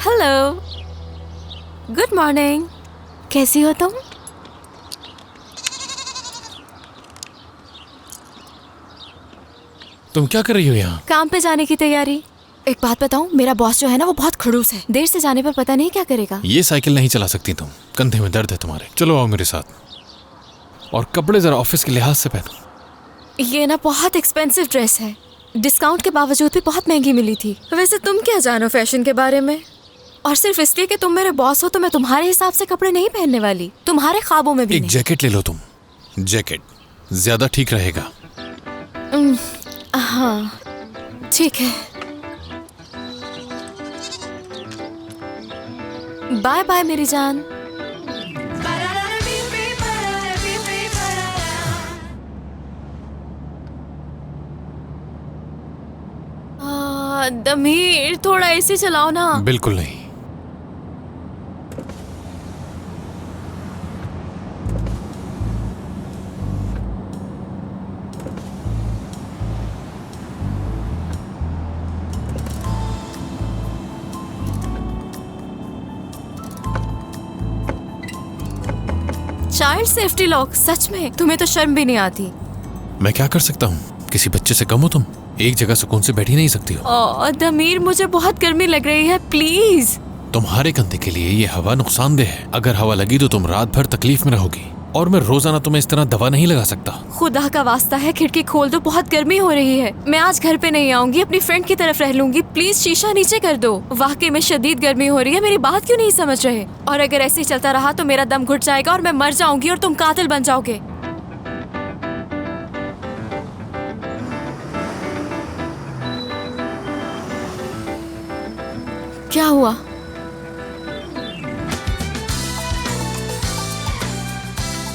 Hello, good morning. कैसी हो तुम? तुम क्या कर रही हो यहाँ? काम पे जाने की तैयारी। एक बात बताऊं, मेरा बॉस जो है ना वो बहुत खड़ूस है। देर से जाने पर पता नहीं क्या करेगा। ये साइकिल नहीं चला सकती तुम, कंधे में दर्द है तुम्हारे। चलो आओ मेरे साथ, और कपड़े जरा ऑफिस के लिहाज से पहनो। ये ना बहुत एक्सपेंसिव ड्रेस है, डिस्काउंट के बावजूद भी बहुत महंगी मिली थी। वैसे तुम क्या जानो फैशन के बारे में? और सिर्फ इसलिए कि तुम मेरे बॉस हो तो मैं तुम्हारे हिसाब से कपड़े नहीं पहनने वाली, तुम्हारे ख्वाबों में भी एक नहीं। जैकेट ले लो तुम, जैकेट ज्यादा ठीक रहेगा। हाँ ठीक है, बाय बाय मेरी जान। दमीर, थोड़ा एसी चलाओ ना। बिल्कुल नहीं। चाइल्ड सेफ्टी लॉक, सच में तुम्हें तो शर्म भी नहीं आती। मैं क्या कर सकता हूँ? किसी बच्चे से कम हो तुम? एक जगह सुकून से बैठी नहीं सकती हो? दमीर, मुझे बहुत गर्मी लग रही है, प्लीज। तुम्हारे कंधे के लिए ये हवा नुकसानदेह है। अगर हवा लगी तो तुम रात भर तकलीफ में रहोगी, और मैं रोजाना तुम्हें इस तरह दवा नहीं लगा सकता। खुदा का वास्ता है, खिड़की खोल दो, बहुत गर्मी हो रही है। मैं आज घर पे नहीं आऊंगी, अपनी फ्रेंड की तरफ रह लूंगी। प्लीज शीशा नीचे कर दो। वाकई में शदीद गर्मी हो रही है, मेरी बात क्यों नहीं समझ रहे? और अगर ऐसे ही चलता रहा तो मेरा दम घुट जाएगा और मैं मर जाऊंगी और तुम कातिल बन जाओगे। क्या हुआ?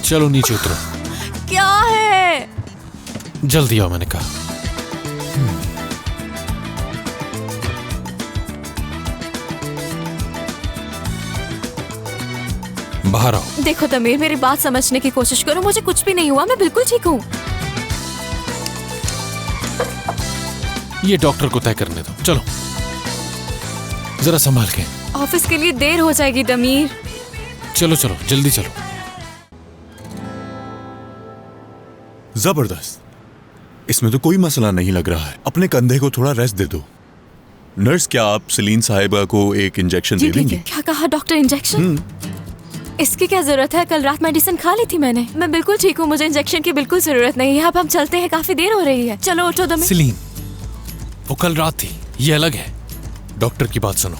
चलो नीचे उतरो। क्या है? जल्दी आओ, मैंने कहा। बाहर आओ। देखो तमीर, मेरी बात समझने की कोशिश करो। मुझे कुछ भी नहीं हुआ, मैं बिल्कुल ठीक हूँ। ये डॉक्टर को तय करने दो। चलो जरा संभाल के। ऑफिस के लिए देर हो जाएगी दमीर। चलो चलो जल्दी चलो। जबरदस्त, इसमें तो कोई मसला नहीं लग रहा है। अपने कंधे को थोड़ा रेस्ट दे दो। नर्स, क्या आप सलीन साहिबा को एक इंजेक्शन दे देंगी? क्या कहा डॉक्टर? इंजेक्शन? इसकी क्या जरूरत है? कल रात मेडिसिन खा ली थी मैंने। मैं बिल्कुल ठीक हूँ, मुझे इंजेक्शन की बिल्कुल जरूरत नहीं है। अब हम चलते हैं, काफी देर हो रही है। चलो उठो दमीर। सलीन, वो कल रात थी, ये अलग है। डॉक्टर की बात सुनो।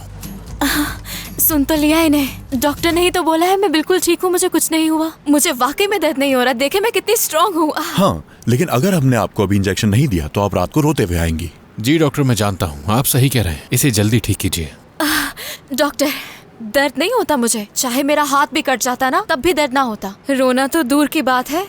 सुन तो लिया इन्हें। डॉक्टर ने ही तो बोला है मैं बिल्कुल ठीक हूँ, मुझे कुछ नहीं हुआ। मुझे वाकई में दर्द नहीं हो रहा। देखे मैं कितनी स्ट्रांग हूँ। हाँ, लेकिन अगर हमने आपको अभी इंजेक्शन नहीं दिया तो आप रात को रोते हुए आएंगी। जी डॉक्टर, मैं जानता हूँ, आप सही कह रहे हैं। इसे जल्दी ठीक कीजिए। डॉक्टर, दर्द नहीं होता मुझे। चाहे मेरा हाथ भी कट जाता ना तब भी दर्द ना होता। रोना तो दूर की बात है,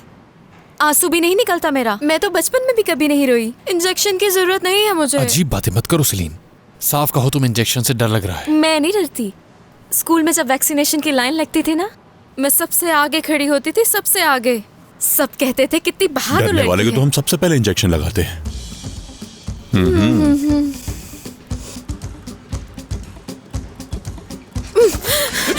आंसू भी नहीं निकलता मेरा। मैं तो बचपन में भी कभी नहीं रोई। इंजेक्शन की जरूरत नहीं है मुझे। अजीब बातें मत करो सलीन, साफ कहो तुम इंजेक्शन से डर लग रहा है। मैं नहीं डरती। स्कूल में जब वैक्सीनेशन की लाइन लगती थी ना, मैं सबसे आगे खड़ी होती थी, सबसे आगे। सब कहते थे कितनी बहादुर डरने वाले लड़की को तो है। हम सबसे पहले इंजेक्शन लगाते हैं।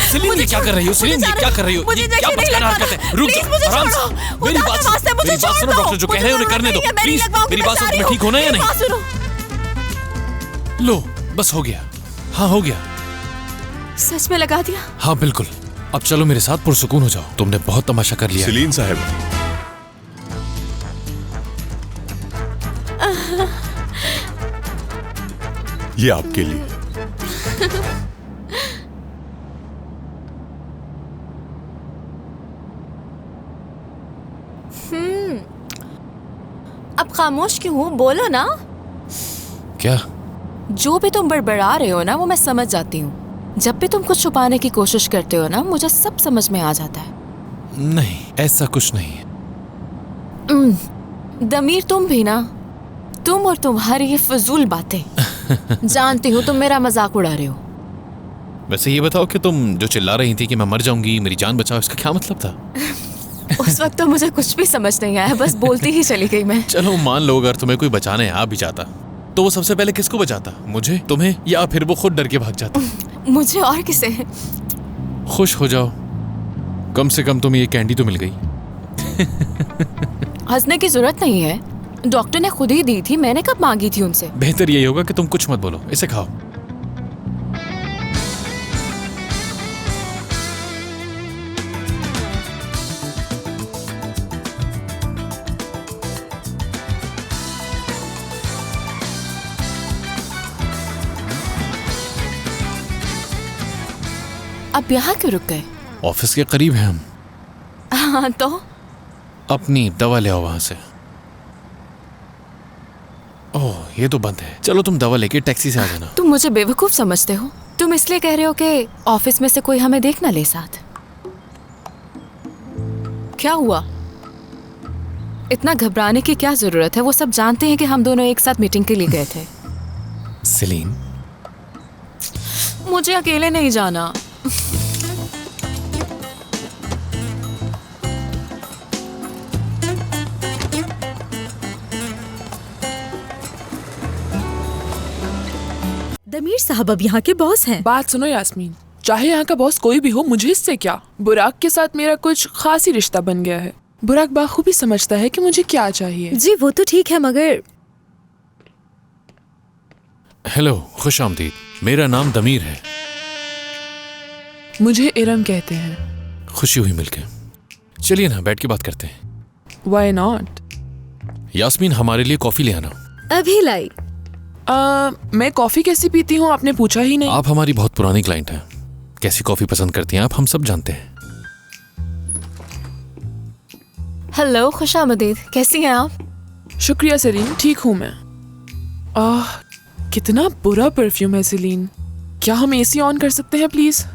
सलीन, ये क्या कर रही हो? सलीन, ये क्या कर रही हो? मुझे ये क्या इंजेक्शन नहीं बचकाना लगवाना। हरकत है? रुक प्लीज जाओ, मुझे आराम से। छोड़ो। मेरी खुदा बात के वास्ते मुझे मेरी बात छोड़ सुनो दो। डॉक्टर, जो कह मुझे रहे हैं उन्हें जरूरत करने दो नहीं है, मैं नहीं प्लीज। लगवाऊंगी, मेरी बात बता सुनो, रही तुम्हें ठीक होना है या हूँ। नहीं? मेरी बात सुनो। लो, बस हो गया। हाँ हो गया। सच में लगा दिया? हाँ बिल्कुल। अब चलो मेरे साथ, पुरसुकून हो जाओ। तुमने बहुत तमाशा कर लिया। सलीन साहब, ये आपके लिए। अब खामोश क्यों हो? बोलो ना। क्या? जो भी तुम बड़बड़ा रहे हो ना वो मैं समझ जाती हूँ। जब भी तुम कुछ छुपाने की कोशिश करते हो ना, मुझे सब समझ में आ जाता है। नहीं, ऐसा कुछ नहीं है। दमीर, तुम भी ना, तुम और तुम्हारी ये फजूल बातें। जानती हूँ तुम मेरा मजाक उड़ा रहे हो। वैसे ये बताओ कि तुम जो चिल्ला रही थी कि मैं मर जाऊंगी, मेरी जान बचाओ, इसका क्या मतलब था? उस वक्त तो मुझे कुछ भी समझ नहीं आया, बस बोलती ही चली गई मैं। चलो मान लो अगर तुम्हें कोई बचाने आ भी जाता तो वो सबसे पहले किसको बचाता? मुझे, तुम्हें, या फिर वो खुद डर के भाग जाता? मुझे और किसे? खुश हो जाओ, कम से कम तुम्हें ये कैंडी तो मिल गई। हंसने की जरूरत नहीं है, डॉक्टर ने खुद ही दी थी, मैंने कब मांगी थी उनसे? बेहतर यही होगा कि तुम कुछ मत बोलो, इसे खाओ। अब यहाँ क्यों रुक गए? ऑफिस के करीब हैं हम। हाँ तो अपनी दवा ले आओ वहां से। ओह, ये तो बंद है। चलो तुम दवा लेके टैक्सी से आ जाना। तुम मुझे बेवकूफ समझते हो? तुम इसलिए कह रहे हो कि ऑफिस में से कोई हमें देख ना ले साथ? क्या हुआ? इतना घबराने की क्या जरूरत है? वो सब जानते हैं कि हम दोनों एक साथ मीटिंग के लिए गए थे। सेलिन, मुझे अकेले नहीं जाना। दमीर साहब अब यहाँ के बॉस हैं। बात सुनो यास्मीन, चाहे यहाँ का बॉस कोई भी हो, मुझे इससे क्या। बुराक के साथ मेरा कुछ खास ही रिश्ता बन गया है। बुराक बाखूबी समझता है कि मुझे क्या चाहिए। जी वो तो ठीक है, मगर हेलो, खुश आमदीद। मेरा नाम दमीर है। मुझे इरम कहते हैं। खुशी हुई मिलके। चलिए ना, बैठ के बात करते हैं। Why not? यास्मीन, हमारे लिए कॉफी ले आना। अभी लाई। मैं कॉफी कैसी पीती हूँ आपने पूछा ही नहीं। आप हमारी बहुत पुरानी क्लाइंट हैं। कैसी कॉफी पसंद करती हैं आप, हम सब जानते हैं। हेलो, खुशामदीद, कैसी हैं आप? शुक्रिया सेलीन, ठीक हूँ मैं। कितना बुरा परफ्यूम है सेलीन। क्या हम एसी ऑन कर सकते हैं प्लीज?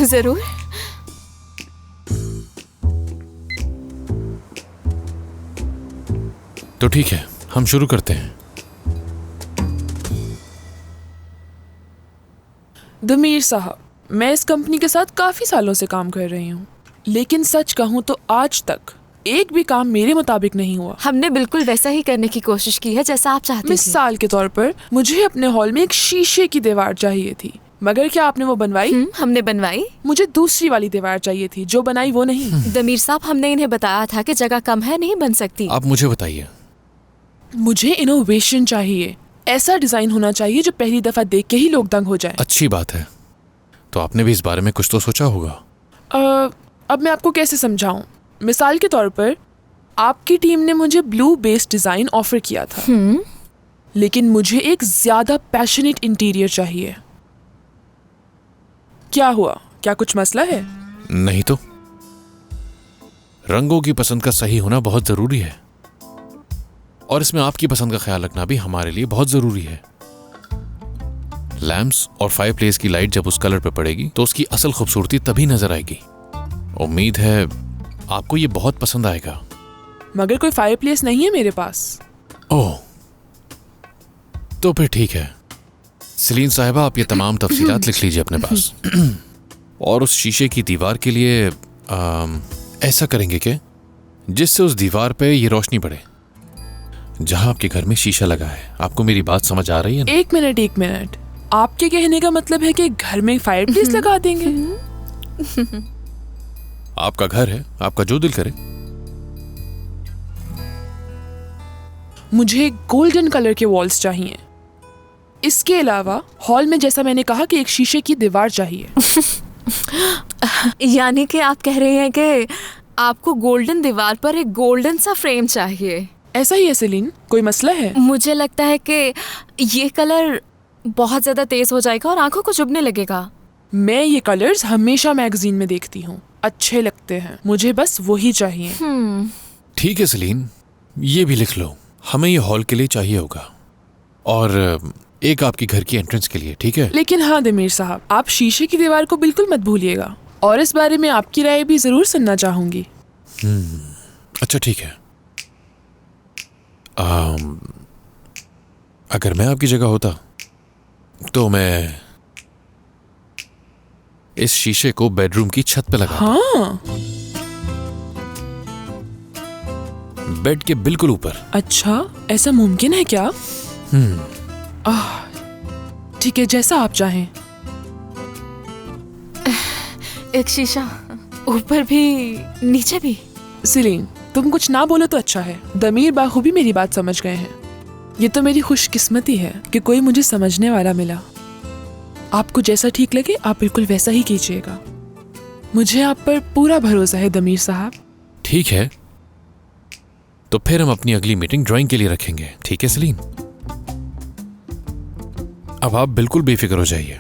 जरूर। तो ठीक है, हम शुरू करते हैं। दमीर साहब, मैं इस कंपनी के साथ काफी सालों से काम कर रही हूँ, लेकिन सच कहूँ तो आज तक एक भी काम मेरे मुताबिक नहीं हुआ। हमने बिल्कुल वैसा ही करने की कोशिश की है जैसा आप चाहते थे। मिसाल के तौर पर मुझे अपने हॉल में एक शीशे की दीवार चाहिए थी, मगर क्या आपने वो बनवाई? हमने बनवाई। मुझे दूसरी वाली दीवार चाहिए थी, जो बनाई वो नहीं। दमीर साहब, हमने इन्हें बताया था कि जगह कम है, नहीं बन सकती। आप मुझे बताइए। मुझे इनोवेशन चाहिए। ऐसा डिजाइन होना चाहिए जो पहली दफा देख के ही लोग दंग हो जाएं। अच्छी बात है। तो आपने भी इस बारे में कुछ तो सोचा होगा। अब मैं आपको कैसे समझाऊं? मिसाल के तौर पर आपकी टीम ने मुझे ब्लू बेस्ड डिजाइन ऑफर किया था, लेकिन मुझे एक ज्यादा पैशनेट इंटीरियर चाहिए। क्या हुआ? क्या कुछ मसला है? नहीं तो। रंगों की पसंद का सही होना बहुत जरूरी है, और इसमें आपकी पसंद का ख्याल रखना भी हमारे लिए बहुत जरूरी है। लैम्प्स और फायरप्लेस की लाइट जब उस कलर पे पड़ेगी तो उसकी असल खूबसूरती तभी नजर आएगी। उम्मीद है आपको ये बहुत पसंद आएगा। मगर कोई फायरप्लेस नहीं है मेरे पास। ओह, तो फिर ठीक है। सलीन साहिबा, आप ये तमाम तफसीलात लिख लीजिए अपने पास। और उस शीशे की दीवार के लिए ऐसा करेंगे कि जिससे उस दीवार पे ये रोशनी पड़े जहां आपके घर में शीशा लगा है। आपको मेरी बात समझ आ रही है ना? एक मिनट। आपके कहने का मतलब है कि घर में फायरप्लेस लगा देंगे? आपका घर है, आपका जो दिल करे। मुझे गोल्डन कलर के वॉल्स चाहिए। इसके अलावा हॉल में, जैसा मैंने कहा, कि एक शीशे की दीवार चाहिए। यानी कि आप कह रहे हैं कि आपको गोल्डन दीवार पर एक गोल्डन सा फ्रेम चाहिए? ऐसा ही है सेलिन, कोई मसला है? मुझे लगता है कि ये कलर बहुत ज्यादा तेज हो जाएगा और आंखों को चुभने लगेगा। मैं ये कलर्स हमेशा मैगजीन में देखती हूँ, अच्छे लगते हैं, मुझे बस वही चाहिए। ठीक है सलीन, ये भी लिख लो। हमें ये हॉल के लिए चाहिए होगा, और एक आपकी घर की एंट्रेंस के लिए, ठीक है? लेकिन हाँ दमीर साहब, आप शीशे की दीवार को बिल्कुल मत भूलिएगा, और इस बारे में आपकी राय भी जरूर सुनना चाहूंगी। अच्छा ठीक है। अगर मैं आपकी जगह होता तो मैं इस शीशे को बेडरूम की छत पे लगा। हाँ, बेड के बिल्कुल ऊपर। अच्छा, ऐसा मुमकिन है क्या? ठीक है, जैसा आप चाहें। एक शीशा, ऊपर भी नीचे भी। सीलीन, तुम कुछ ना बोलो तो अच्छा है। दमीर बाखूबी मेरी बात समझ गए हैं। ये तो मेरी खुशकिस्मती है कि कोई मुझे समझने वाला मिला। आपको जैसा ठीक लगे आप बिल्कुल वैसा ही कीजिएगा। मुझे आप पर पूरा भरोसा है दमीर साहब। ठीक है, तो फिर हम अपनी अगली मीटिंग ड्राइंग के लिए रखेंगे, ठीक है सलीन? अब आप बिल्कुल बेफिक्र हो जाइए।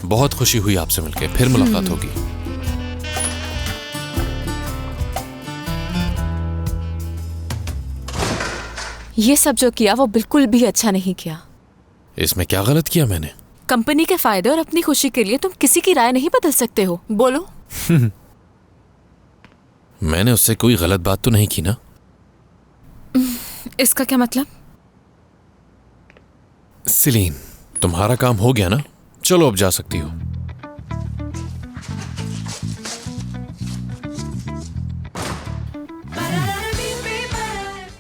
बहुत खुशी हुई आपसे मिलकर, फिर मुलाकात होगी। ये सब जो किया वो बिल्कुल भी अच्छा नहीं किया। इसमें क्या गलत किया मैंने? कंपनी के फायदे और अपनी खुशी के लिए तुम किसी की राय नहीं बदल सकते हो। बोलो। मैंने उससे कोई गलत बात तो नहीं की ना? इसका क्या मतलब? सलीन, तुम्हारा काम हो गया ना? चलो अब जा सकती हो।